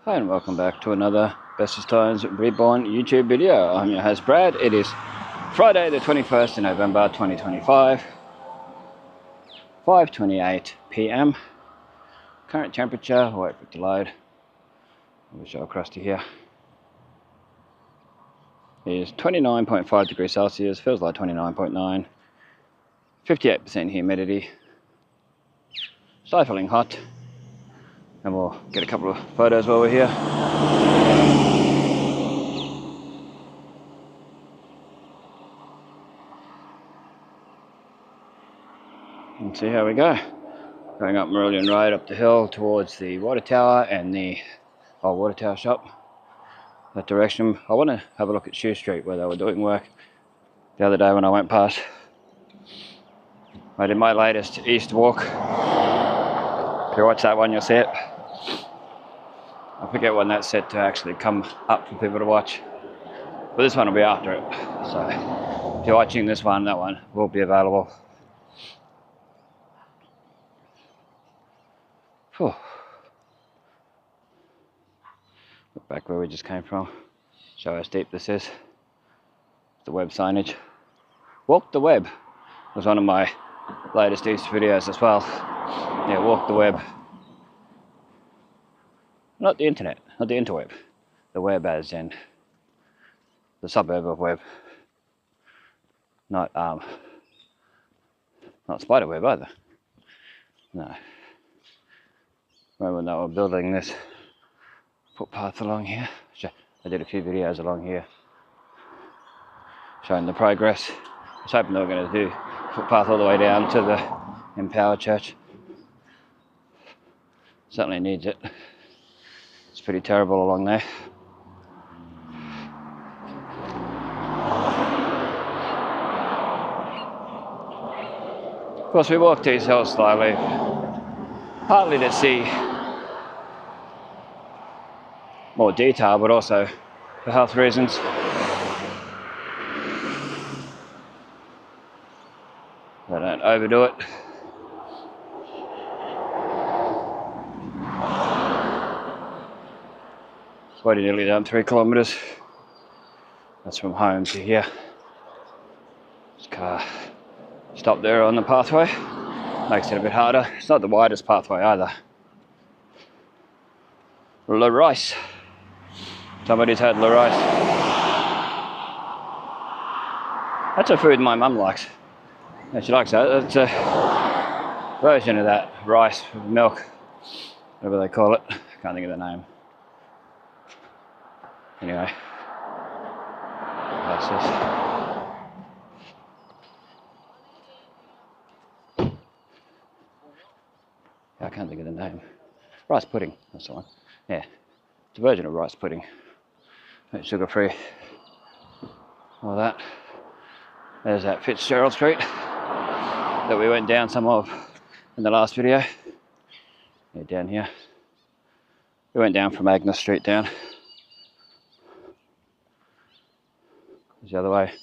Hi and welcome back to another Bestestimes Reborn YouTube video. I'm your host Brad. It is Friday the 21st of November 2025, 5:28 PM. Current temperature, wait for it to load, I'll show across to here, is 29.5 degrees Celsius, feels like 29.9, 58% humidity, stifling hot, and we'll get a couple of photos while we're here. And see how we go. Going up Marillion Road up the hill towards the water tower and the old water tower shop. That direction. I want to have a look at Shoe Street where they were doing work the other day when I went past. I did my latest East walk. If you watch that one, you'll see it. I forget when that's set to actually come up for people to watch, but this one will be after it. So if you're watching this one, that one will be available. Whew. Look back where we just came from. Show how steep this is. The web signage. Walk the web was one of my latest East videos as well. Yeah, walk the web. Not the internet, not the interweb. The web as in the suburb of web. Not spiderweb either. No. Remember when they were building this footpath along here? I did a few videos along here showing the progress. I was hoping they were going to do footpath all the way down to the Empower Church. Certainly needs it. It's pretty terrible along there. Of course, we walked these hills slowly, partly to see more detail, but also for health reasons. I don't overdo it. It's already nearly done 3 kilometers. That's from home to here. This car stopped there on the pathway. Makes it a bit harder. It's not the widest pathway either. Le Rice. Somebody's had Le Rice. That's a food my mum likes. Yeah, she likes that. It's a version of that rice with milk, whatever they call it. I can't think of the name. Anyway, that's this. I can't think of the name. Rice pudding, that's the one. Yeah, it's a version of rice pudding. It's sugar-free. All that. There's that Fitzgerald Street that we went down some of in the last video. Yeah, down here. We went down from Agnes Street down. There's the other way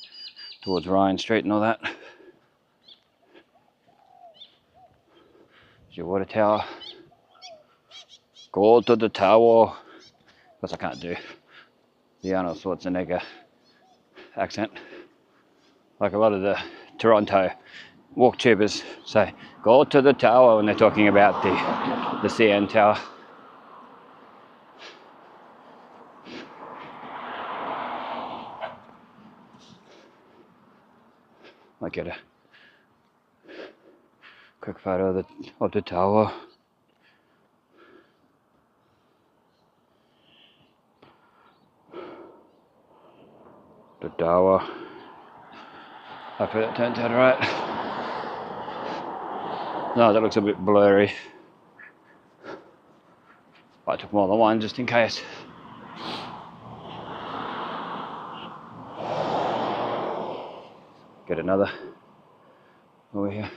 towards Ryan Street and all that. There's your water tower. Go to the tower. Of course I can't do the Arnold Schwarzenegger accent. Like a lot of the Toronto walk tubers say, go to the tower when they're talking about the CN Tower. Might get a quick photo of the tower. The tower. Hopefully that turns out right. No, that looks a bit blurry. I took more than one just in case. Get another over here.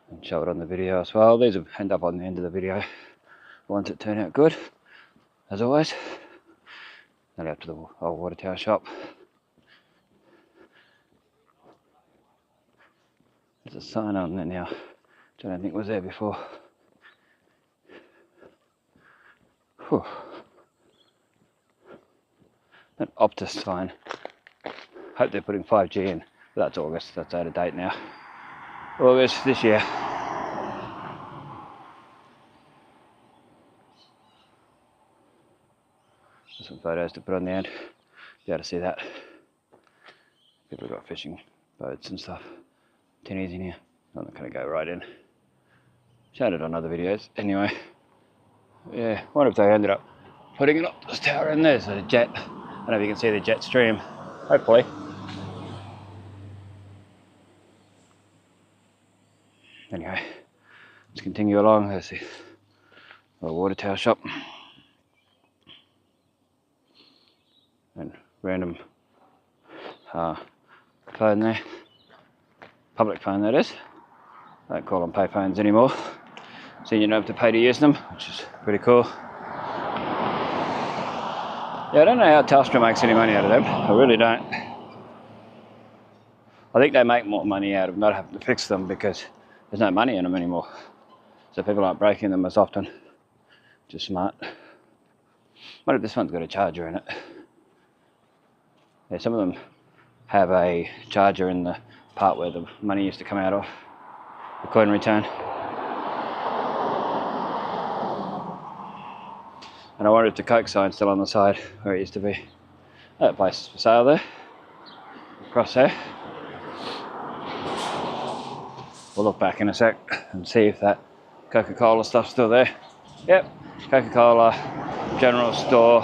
And show it on the video as well. These will end up on the end of the video. The ones that turn out good, as always. Then out to the old water tower shop. There's a sign on there now, which I don't think was there before. Whew. An Optus sign. Hope they're putting 5G in. But that's August, that's out of date now. August this year. Some photos to put on the end. Be able to see that. People have got fishing boats and stuff. Tinnies in here. I'm not going to go right in. Showed it on other videos. Anyway, yeah, wonder if they ended up putting an Optus tower in there. So the jet, I don't know if you can see the jet stream. Hopefully. Anyway, let's continue along. There's the water tower shop. And random phone there. Public phone, that is. I don't call them pay phones anymore. So you don't have to pay to use them, which is pretty cool. Yeah, I don't know how Telstra makes any money out of them. I really don't. I think they make more money out of not having to fix them because there's no money in them anymore. So people aren't breaking them as often. Just smart. What if this one's got a charger in it? Yeah, some of them have a charger in the part where the money used to come out of. The coin return. And I wonder if the Coke sign's still on the side where it used to be. That place is for sale there. Across there. We'll look back in a sec and see if that Coca-Cola stuff's still there. Yep, Coca-Cola, general store,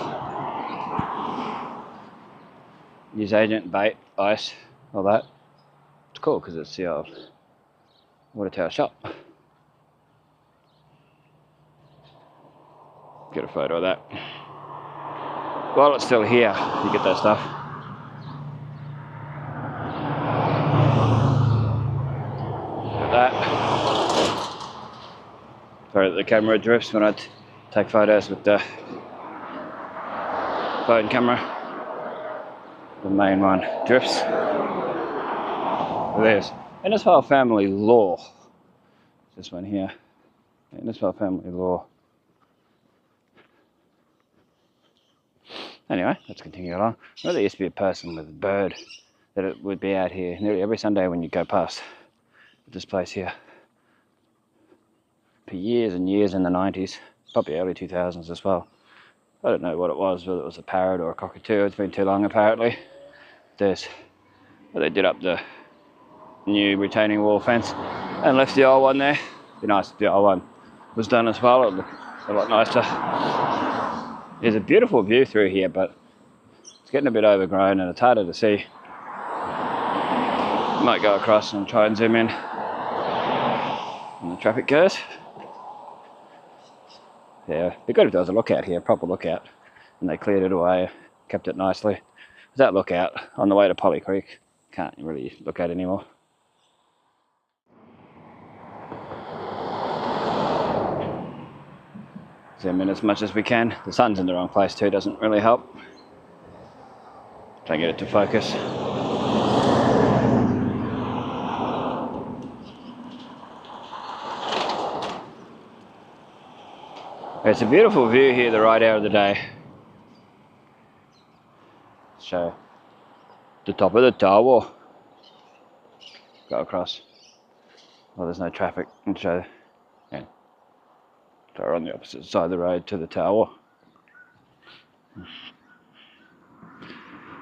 newsagent, bait, ice, all that. It's cool because it's the old water tower shop. Get a photo of that. While it's still here, you get that stuff. Look at that. Sorry that the camera drifts when I take photos with the phone camera. The main one drifts. There's Innisfail family law. This one here. Innisfail family law. Anyway, let's continue along. I know there used to be a person with a bird that it would be out here nearly every Sunday when you go past this place here. For years and years in the 90s, probably early 2000s as well. I don't know what it was, whether it was a parrot or a cockatoo. It's been too long apparently. Well, they did up the new retaining wall fence and left the old one there. It'd be nice if the old one was done as well. It'd look a lot nicer. There's a beautiful view through here, but it's getting a bit overgrown and it's harder to see. Might go across and try and zoom in when the traffic goes. Yeah, it'd be good if there was a lookout here, a proper lookout, and they cleared it away, kept it nicely. That lookout on the way to Polly Creek, can't really look at anymore. Zoom in as much as we can. The sun's in the wrong place too, doesn't really help. Try and get it to focus. It's a beautiful view here the right hour of the day. Show the top of the tower. Go across. Well, there's no traffic and show. Yeah. So we're on the opposite side of the road to the tower.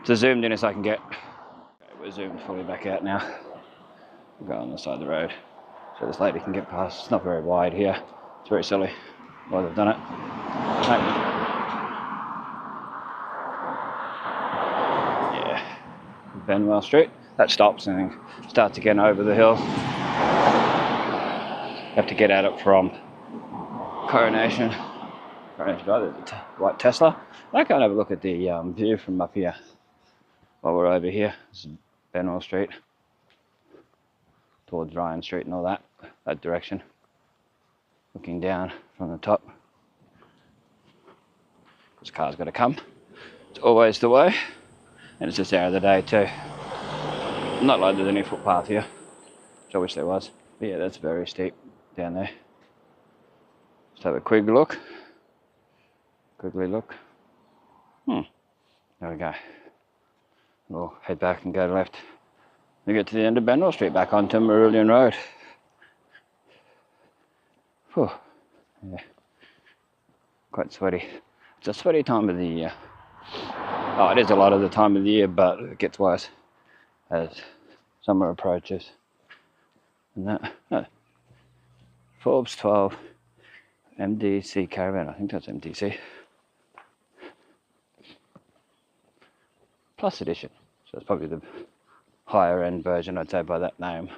So zoomed in as I can get. Okay, we're zoomed fully back out now. We'll go on the side of the road so this lady can get past. It's not very wide here. It's very silly why they've done it. Yeah, Benwell Street. That stops and then starts again over the hill. Have to get at it from Coronation. Coronation Drive, there's a white Tesla. I can't have a look at the view from up here while we're over here. This is Benwell Street towards Ryan Street and all that direction. Looking down from the top. This car's got to come. It's always the way, and it's this hour of the day too. Not like there's any footpath here, which I wish there was. But yeah, that's very steep down there. Just have a quick look quickly look. There we go. We'll head back and go left. We get to the end of Benwell Street, back onto Marillion Road. Whew. Yeah. Quite sweaty. It's a sweaty time of the year. Oh, it is a lot of the time of the year, but it gets worse as summer approaches. And that, Forbes 12 MDC Caravan, I think that's MDC. Plus edition, so it's probably the higher end version, I'd say, by that name.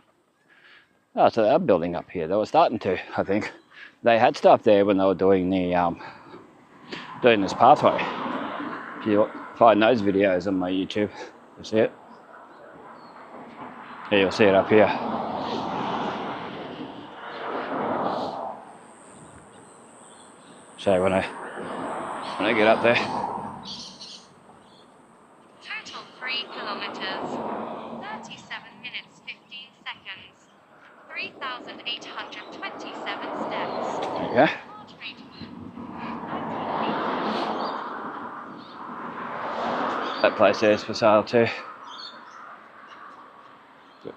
Oh, so they are building up here. They were starting to, I think. They had stuff there when they were doing the doing this pathway. If you find those videos on my YouTube, you'll see it. Yeah, you'll see it up here. Show you when I get up there. Total 3 kilometers, 37 minutes 15 seconds, 3,827 steps. There you go. That place there is for sale too.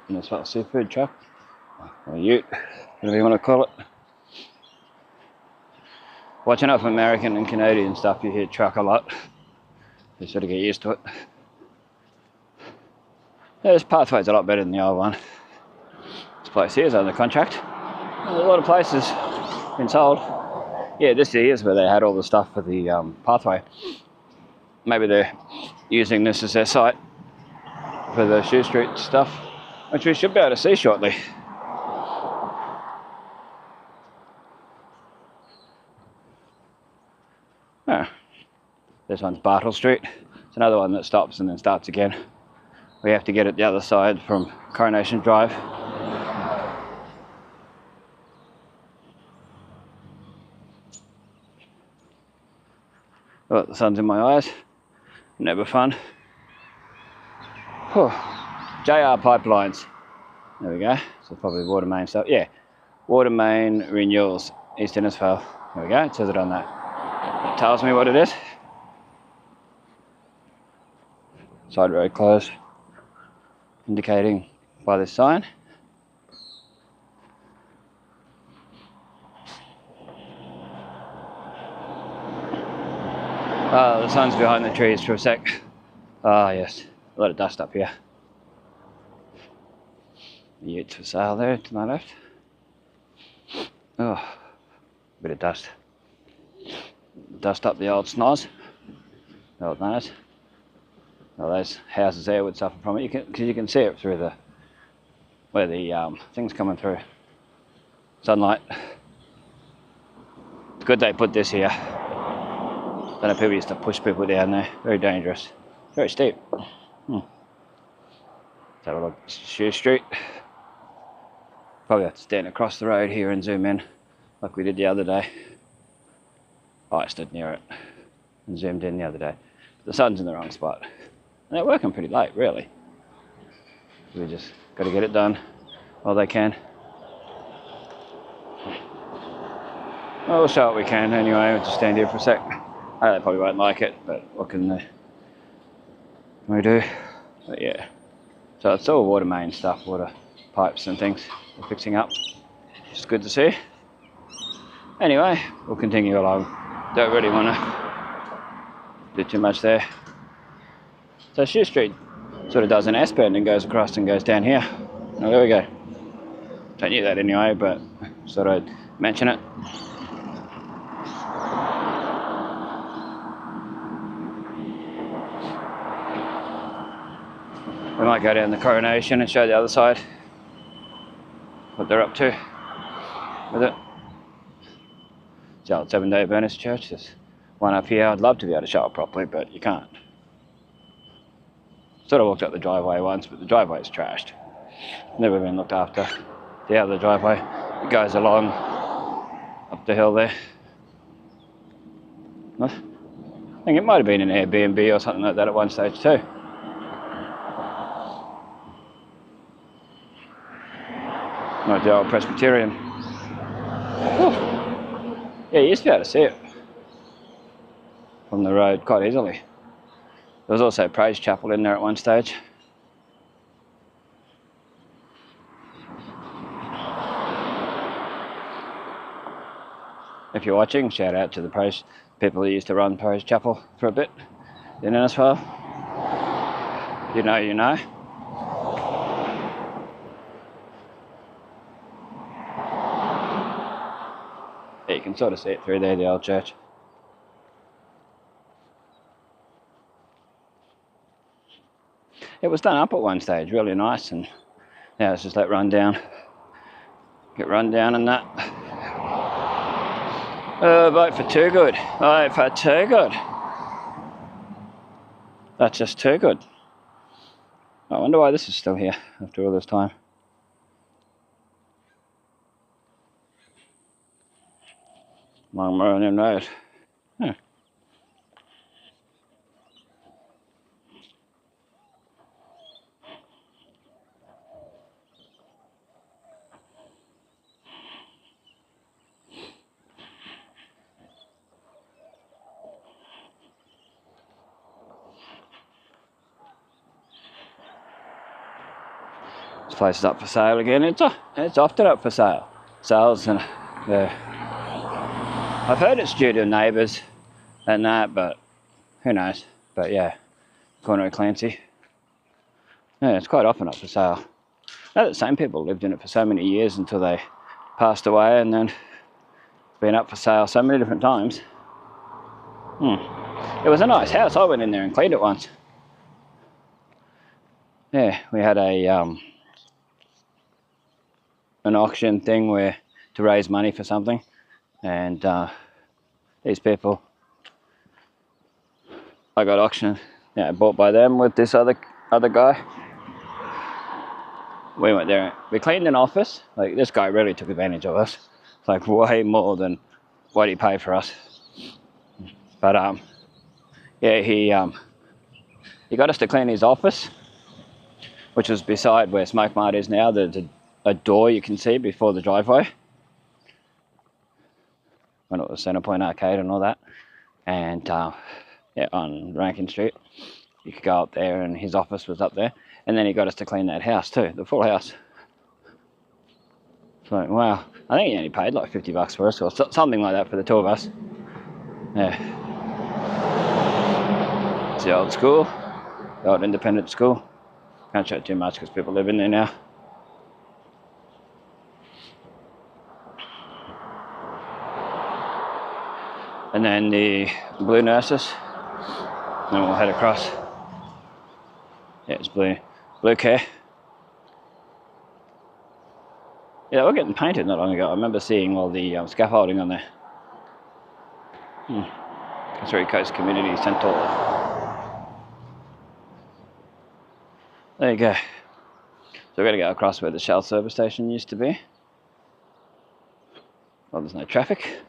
Innisfail seafood truck, or ute, whatever you want to call it. Watching out for American and Canadian stuff, you hear truck a lot. You sort of get used to it. Yeah, this pathway's a lot better than the old one. This place here is under contract. There's a lot of places been sold. Yeah, this here is where they had all the stuff for the pathway. Maybe they're using this as their site for the Shoe Street stuff, which we should be able to see shortly. Oh, this one's Bartle Street. It's another one that stops and then starts again. We have to get it the other side from Coronation Drive. Oh, the sun's in my eyes. Never fun. Whew. JR Pipelines. There we go. So probably water main stuff. Yeah. Water main renewals, East Innisfail. There we go. It says it on that. It tells me what it is. Side road closed. Indicating by this sign. Oh, the sun's behind the trees for a sec. Ah, yes. A lot of dust up here. The utes for sale there to my left. Oh, bit of dust. Dust up the old snoz. The old nose. Well, those houses there would suffer from it, because you can see it through the, where the thing's coming through. Sunlight. It's good they put this here. I know people used to push people down there. Very dangerous. Very steep. Let's have a look. Shoe Street. Probably have to stand across the road here and zoom in like we did the other day. Oh, I stood near it and zoomed in the other day. The sun's in the wrong spot. And they're working pretty late, really. We just got to get it done while they can. Well, we'll show what we can anyway. We'll just stand here for a sec. I know they probably won't like it, but what can we do? But yeah. So it's all water main stuff, water pipes and things we're fixing up. It's good to see. Anyway, we'll continue along. Don't really want to do too much there. So Shoe Street sort of does an S-bend and goes across and goes down here. Oh, there we go. I knew that anyway, but thought I'd mention it. We might go down the Coronation and show the other side what they're up to with it. It's the old Seven-Day Adventist Church. There's one up here. I'd love to be able to show it properly, but you can't. Sort of walked up the driveway once, but the driveway is trashed. Never been looked after. The other driveway, it goes along up the hill there. I think it might have been an Airbnb or something like that at one stage too. Like the old Presbyterian. Whew. Yeah, you used to be able to see it. from the road quite easily. There was also Praise Chapel in there at one stage. If you're watching, shout out to the Praise people who used to run Praise Chapel for a bit in Innisfail. You know, you know. Yeah, you can sort of see it through there, the old church. It was done up at one stage, really nice, and now it's just let run down. Get run down and that. Vote for too good. Vote for too good. That's just too good. I wonder why this is still here after all this time. Long Merlin Road. Huh. This place is up for sale again. It's often up for sale. Sales and I've heard it's due to neighbours and that, but who knows? But yeah, corner of Clancy. Yeah, it's quite often up for sale. I know the same people lived in it for so many years until they passed away, and then it's been up for sale so many different times. It was a nice house. I went in there and cleaned it once. Yeah, we had a an auction thing where to raise money for something, and these people, I got auctioned, bought by them with this other guy. We went there, we cleaned an office. Like, this guy really took advantage of us. It's like way more than what he paid for us. But yeah, he got us to clean his office, which was beside where Smoke Mart is now. There's a door you can see before the driveway, when it was Centrepoint Arcade and all that. And yeah, on Rankin Street, you could go up there, and his office was up there. And then he got us to clean that house too, the full house. So, wow, I think he only paid like $50 for us, or something like that for the two of us. Yeah. It's the old school, the old independent school. Can't show it too much because people live in there now. And then the blue nurses. And then we'll head across. Yeah, it's blue care. Yeah, we're getting painted not long ago. I remember seeing all the scaffolding on there. Surrey Coast Community Centre. There you go. So we're going to go across where the Shell service station used to be. Well, there's no traffic.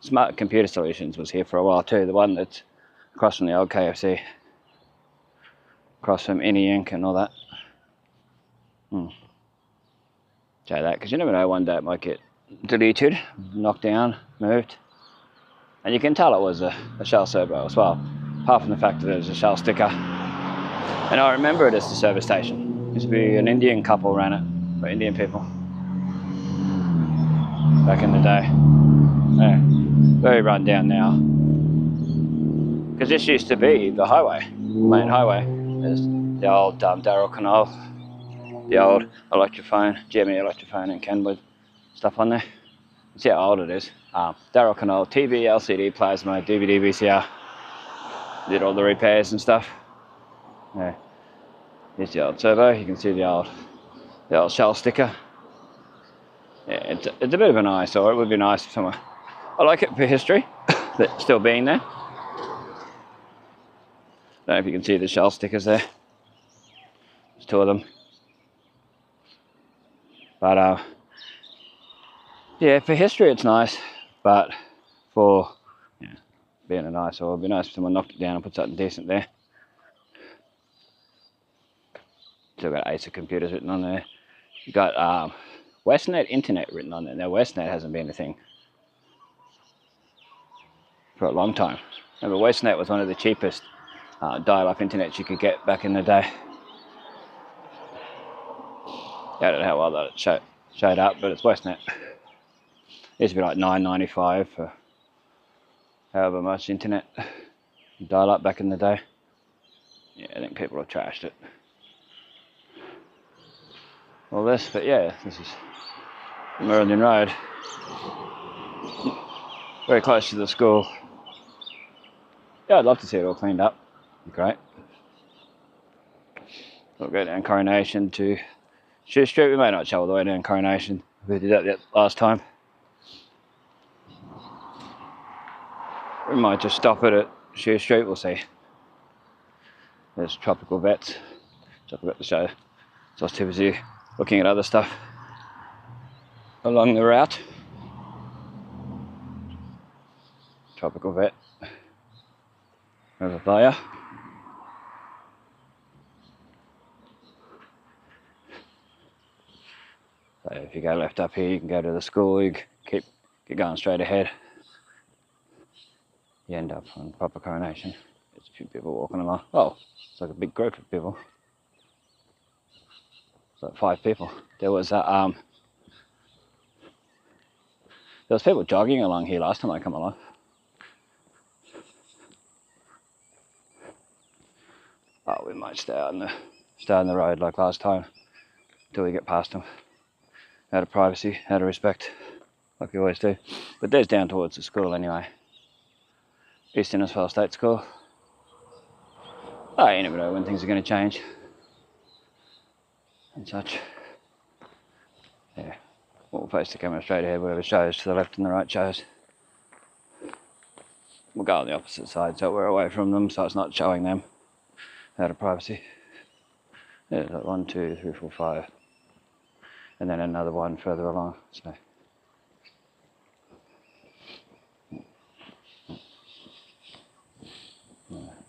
Smart Computer Solutions was here for a while too. The one that's across from the old KFC. Across from Inni Inc. and all that. Say that, because you never know, one day it might get deleted, knocked down, moved. And you can tell it was a Shell servo as well, apart from the fact that there's a Shell sticker. And I remember it as the service station. It used to be an Indian couple ran it, for Indian people. Back in the day. Yeah, very run down now. Because this used to be the highway, main highway. There's the old Darrell Canal, the old Electrophone, GME Electrophone and Kenwood stuff on there. See how old it is. Darrell Canal, TV, LCD, plasma, DVD, VCR. Did all the repairs and stuff. Yeah. Here's the old servo. You can see the old Shell sticker. Yeah, it's a bit of an eyesore. It would be nice if somewhere. I like it for history, that still being there. Don't know if you can see the Shell stickers there. There's two of them. But yeah, for history it's nice, but for being an eyesore, it'd be nice if someone knocked it down and put something decent there. Still got Acer computers written on there. You got Westnet Internet written on there. Now Westnet hasn't been a thing. for a long time. Remember, Westnet was one of the cheapest dial-up internet you could get back in the day. I don't know how well that showed up, but it's Westnet. It used to be like $9.95 for however much internet dial-up back in the day. Yeah, I think people have trashed it. All this, but yeah, this is Merlin Road. Very close to the school. Yeah, I'd love to see it all cleaned up. Great. We'll go down Coronation to Shoe Street. We may not show all the way down Coronation. We did that last time. We might just stop it at Shoe Street, we'll see. There's Tropical Vets. So I forgot to show. So I was too busy looking at other stuff along the route. Tropical Vet over there. So if you go left up here, you can go to the school. You keep going straight ahead. You end up on proper Coronation. There's a few people walking along. Oh, it's like a big group of people. It's like 5 people. There was people jogging along here last time I come along. Oh, we might stay on the road like last time until we get past them. Out of privacy, out of respect, like we always do. But there's down towards the school anyway. East Innisfail State School. Oh, you never know when things are going to change and such. Yeah, we'll post the camera straight ahead, whatever shows to the left and the right shows. We'll go on the opposite side so we're away from them, so it's not showing them out of privacy. Yeah, like 1, 2, 3, 4, 5. And then another one further along. So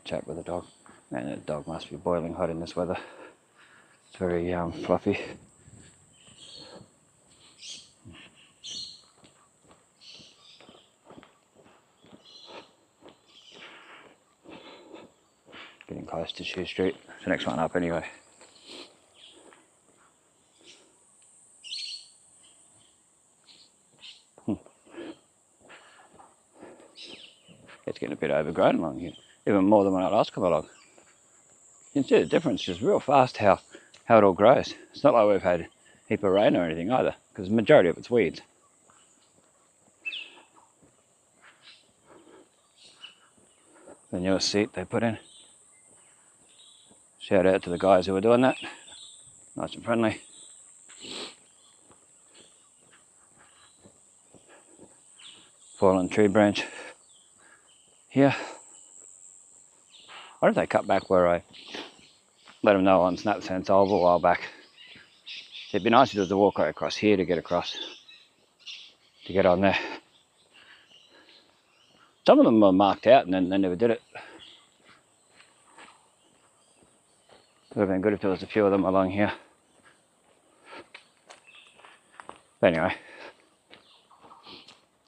chat with the dog. Man, that dog must be boiling hot in this weather. It's very fluffy. Getting close to Shoe Street. It's the next one up anyway. It's getting a bit overgrown along here. Even more than when I last come along. You can see the difference just real fast how it all grows. It's not like we've had a heap of rain or anything either, because the majority of it's weeds. The newest seat they put in. Shout out to the guys who were doing that. Nice and friendly. Fallen tree branch here. Why don't they cut back where I let them know on SnapSense a while back? It'd be nice if there was a walkway across here to get across, to get on there. Some of them were marked out and then they never did it. Would have been good if there was a few of them along here. But anyway,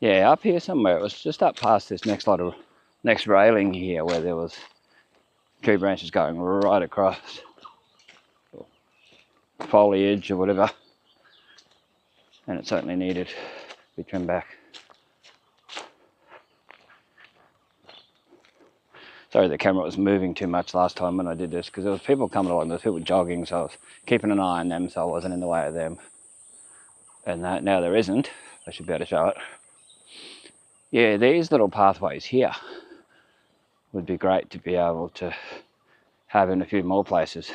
yeah, up here somewhere. It was just up past this next railing here where there was tree branches going right across, foliage or whatever, and it certainly needed to be trimmed back. Sorry, the camera was moving too much last time when I did this, because there was people coming along, there was people jogging, so I was keeping an eye on them so I wasn't in the way of them. And now there isn't. I should be able to show it. Yeah, these little pathways here would be great to be able to have in a few more places.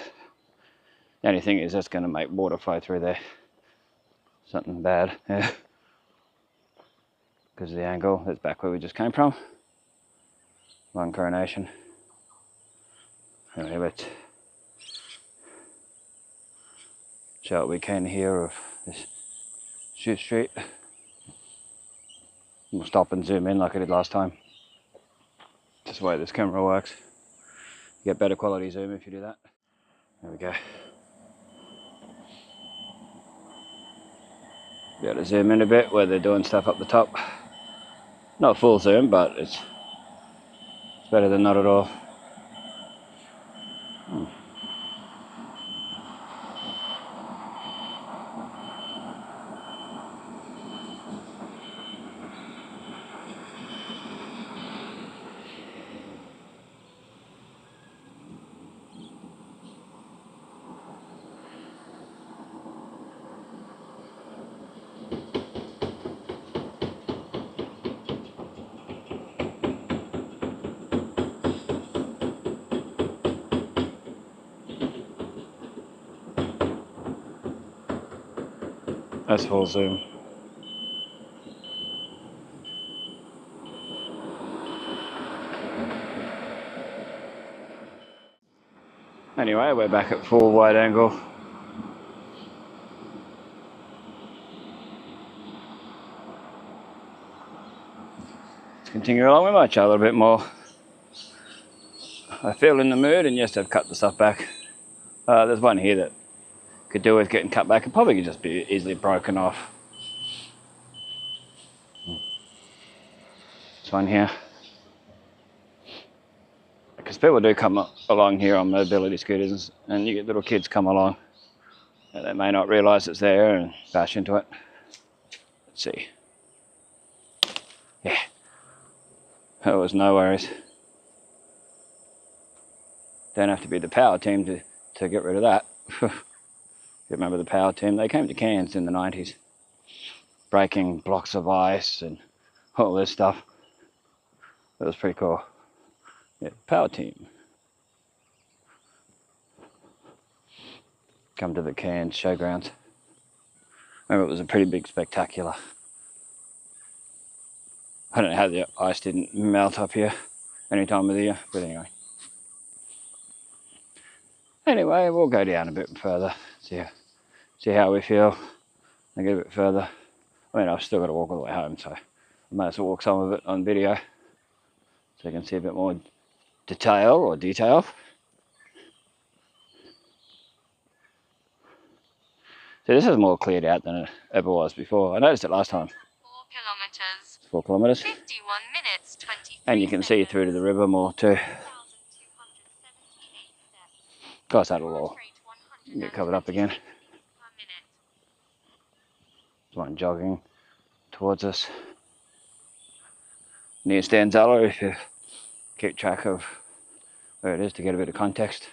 The only thing is that's going to make water flow through there. Something bad, yeah. Because of the angle. That's back where we just came from. Long Coronation. Anyway, let's show what we can here of this Shoe Street. We'll stop and zoom in like I did last time. Just the way this camera works. You get better quality zoom if you do that. There we go. Be able to zoom in a bit where they're doing stuff up the top. Not full zoom, but it's better than not at all. That's full zoom. Anyway, we're back at full wide angle. Let's continue along. We might chat a little bit more. I feel in the mood, and yes, I've cut the stuff back. There's one here that could do with getting cut back. It probably could just be easily broken off. This one here. Because people do come along here on mobility scooters, and you get little kids come along, and they may not realise it's there and bash into it. Let's see. Yeah. That was no worries. Don't have to be the power team to get rid of that. You remember the power team? They came to Cairns in the 90s, breaking blocks of ice and all this stuff. That was pretty cool. Yeah, power team. Come to the Cairns showgrounds. Remember, it was a pretty big spectacular. I don't know how the ice didn't melt up here any time of the year, but anyway. Anyway, we'll go down a bit further, see how we feel, and get a bit further. I mean, I've still got to walk all the way home, so I might as well walk some of it on video, so you can see a bit more detail. So this is more cleared out than it ever was before. I noticed it last time. 4 kilometers. 4 kilometers. 51 minutes, 23 And you can see through to the river more too. 1,278 steps. Of course, that'll all Rate get covered up again. 126 per minute. There's one jogging towards us near Stanzella, if you keep track of where it is to get a bit of context.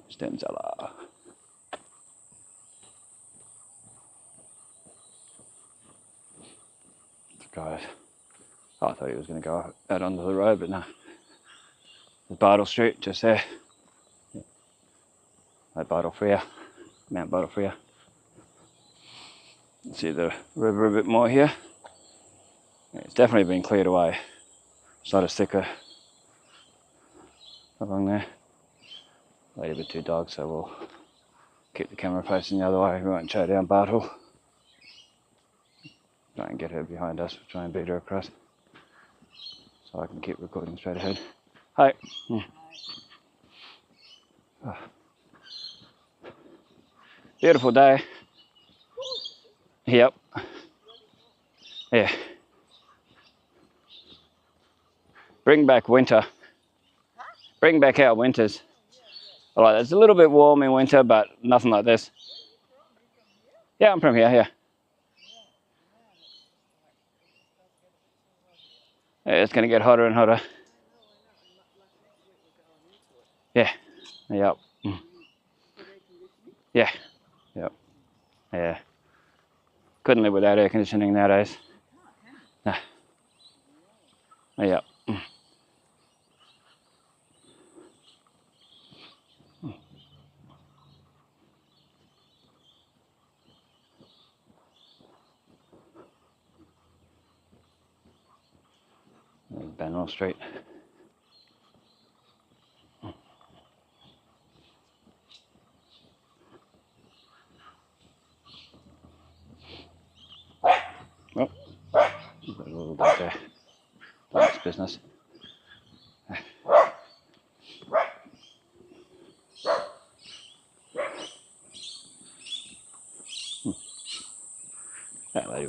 Stanzella. Guys, I thought he was going to go out onto the road, but no. There's Bartle Street just there. Like Bartle Frere, Mount Bartle Frere. See the river a bit more here. It's definitely been cleared away. It's not as thicker along there. Later with 2 dogs, so we'll keep the camera facing the other way. We won't show down Bartle. Try and get her behind us. We'll try and beat her across, so I can keep recording straight ahead. Hi. Oh. Beautiful day. Yep. Yeah. Bring back winter. Bring back our winters. Alright, it's a little bit warm in winter, but nothing like this. Yeah, I'm from here, yeah. Yeah, it's going to get hotter and hotter. Yeah. Yep. Yeah. Yep. Yeah. Couldn't live without air conditioning nowadays. No. Yep. Banwell Street. Oh, a little bit there. That's business.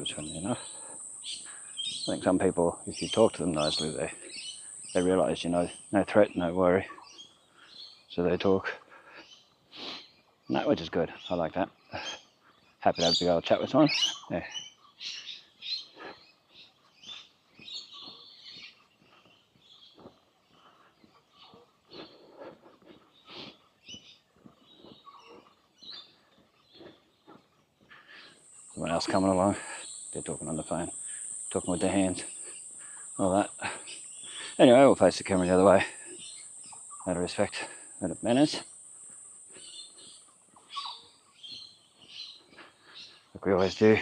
was friendly enough. I think some people, if you talk to them nicely, they realise, you know, no threat, no worry. So they talk. No, which is good. I like that. Happy to have a big old chat with someone. Yeah. Someone else coming along. They're talking on the phone, talking with their hands, all that. Anyway, we'll face the camera the other way, out of respect, out of manners. Like we always do.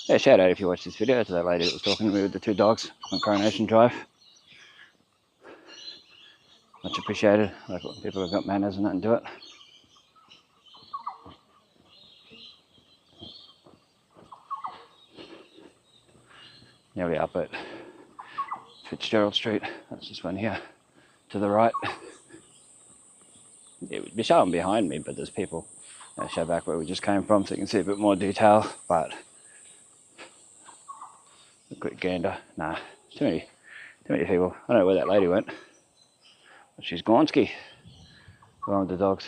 Yeah, shout out if you watch this video to that lady that was talking to me with the 2 dogs on Coronation Drive. Much appreciated. Like when people have got manners and that and do it. Nearly up at Fitzgerald Street. That's this one here to the right. It would be showing behind me, but there's people. I'll show back where we just came from so you can see a bit more detail. But a quick gander. Nah, too many people. I don't know where that lady went. But she's Gonski. Going with the dogs.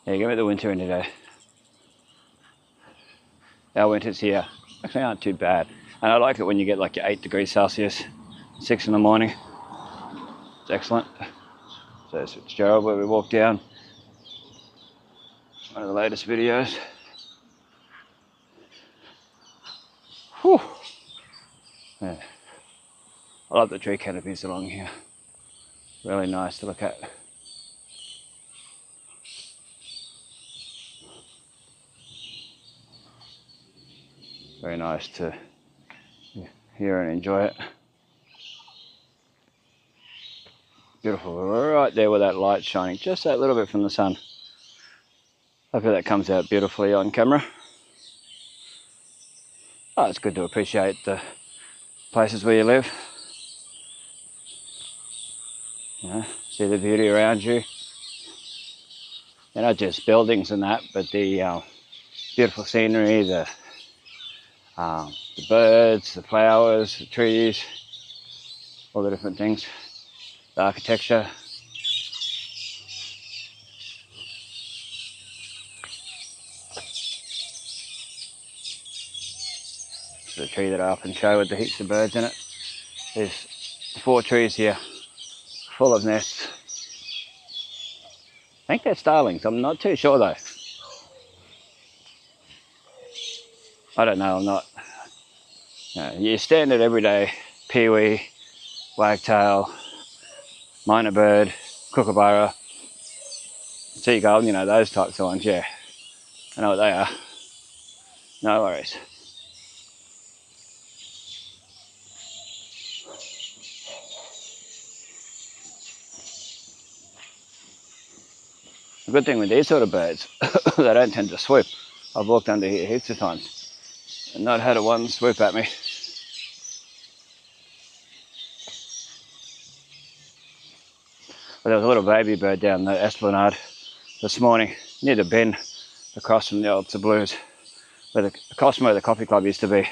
Yeah, give me the winter in today. Our winters here actually aren't too bad. And I like it when you get like your 8 degrees Celsius, 6 in the morning. It's excellent. So it's Fitzgerald where we walked down. One of the latest videos. Whew. Yeah. I love the tree canopies along here. Really nice to look at. Very nice to hear and enjoy it. Beautiful. We're right there with that light shining just that little bit from the sun. Hopefully that comes out beautifully on camera. Oh, it's good to appreciate the places where you live. You know, see the beauty around you. They're not just buildings and that, but the beautiful scenery, the birds, the flowers, the trees, all the different things, the architecture. The tree that I often show with the heaps of birds in it. There's 4 trees here, full of nests. I think they're starlings, I'm not too sure though. I don't know, I'm not. You know, your standard everyday peewee, wagtail, minor bird, kookaburra, seagull, you know, those types of ones, yeah. I know what they are. No worries. The good thing with these sort of birds, they don't tend to swoop. I've walked under here heaps of times and not had a one swoop at me. But there was a little baby bird down the esplanade this morning near the bin across from the old Blues, across from where the coffee club used to be.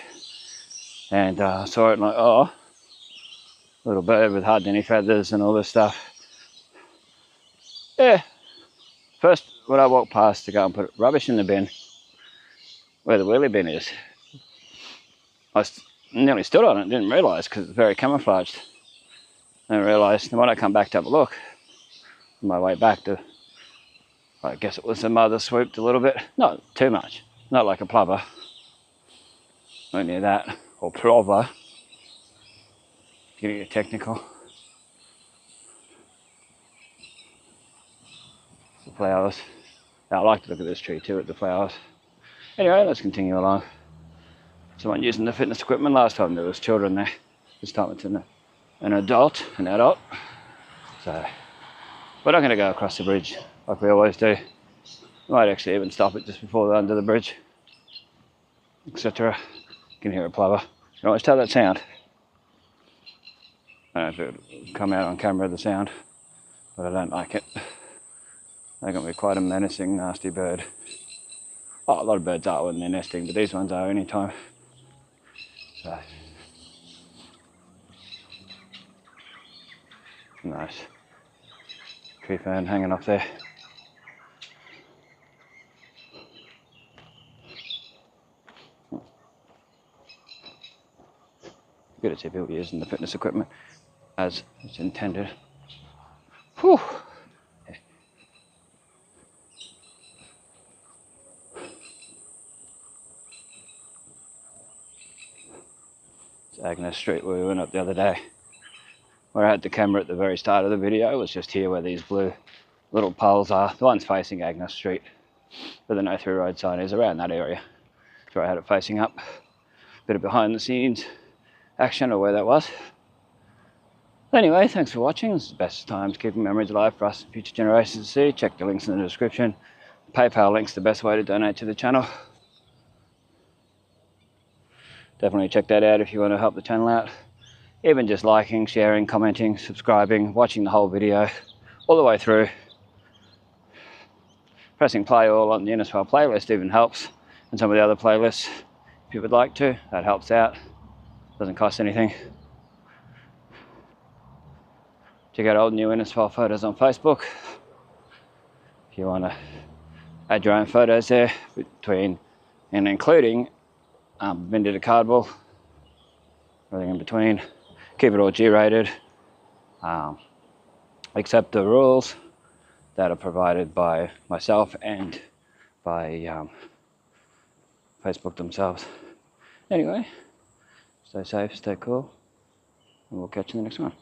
And I saw it and like, oh, little bird with hardly any feathers and all this stuff. Yeah. First, when I walked past to go and put rubbish in the bin, where the wheelie bin is, I nearly stood on it, didn't realise because it's very camouflaged. And I realised, and when I come back to have a look, on my way back to, I guess it was the mother swooped a little bit, not too much, not like a plover, not near that, or plover, getting it technical. The flowers. Now, I like to look at this tree too, at the flowers. Anyway, let's continue along. Someone using the fitness equipment. Last time there was children there. This time it's an adult. So, we're not going to go across the bridge like we always do. We might actually even stop it just before we're under the bridge, etc. You can hear a plover. You can always tell that sound. I don't know if it would come out on camera, the sound, but I don't like it. They're going to be quite a menacing, nasty bird. Oh, a lot of birds are when they're nesting, but these ones are any time. So, nice. Tree fern hanging off there. Good to see people using the fitness equipment as it's intended. Whew. It's Agnes Street where we went up the other day. Where I had the camera at the very start of the video was just here where these blue little poles are. The one's facing Agnes Street, but the no through road sign is around that area. That's where I had it facing up. Bit of behind the scenes action or where that was. Anyway, thanks for watching. This is the best times keeping memories alive for us and future generations to see. Check the links in the description. PayPal link's the best way to donate to the channel. Definitely check that out if you want to help the channel out. Even just liking, sharing, commenting, subscribing, watching the whole video all the way through. Pressing play all on the Innisfail playlist even helps, and some of the other playlists if you would like to. That helps out. Doesn't cost anything. Check out old new Innisfail photos on Facebook. If you want to add your own photos there, between and including vintage cardboard, everything in between. Keep it all G-rated. Accept the rules that are provided by myself and by Facebook themselves. Anyway, stay safe, stay cool, and we'll catch you in the next one.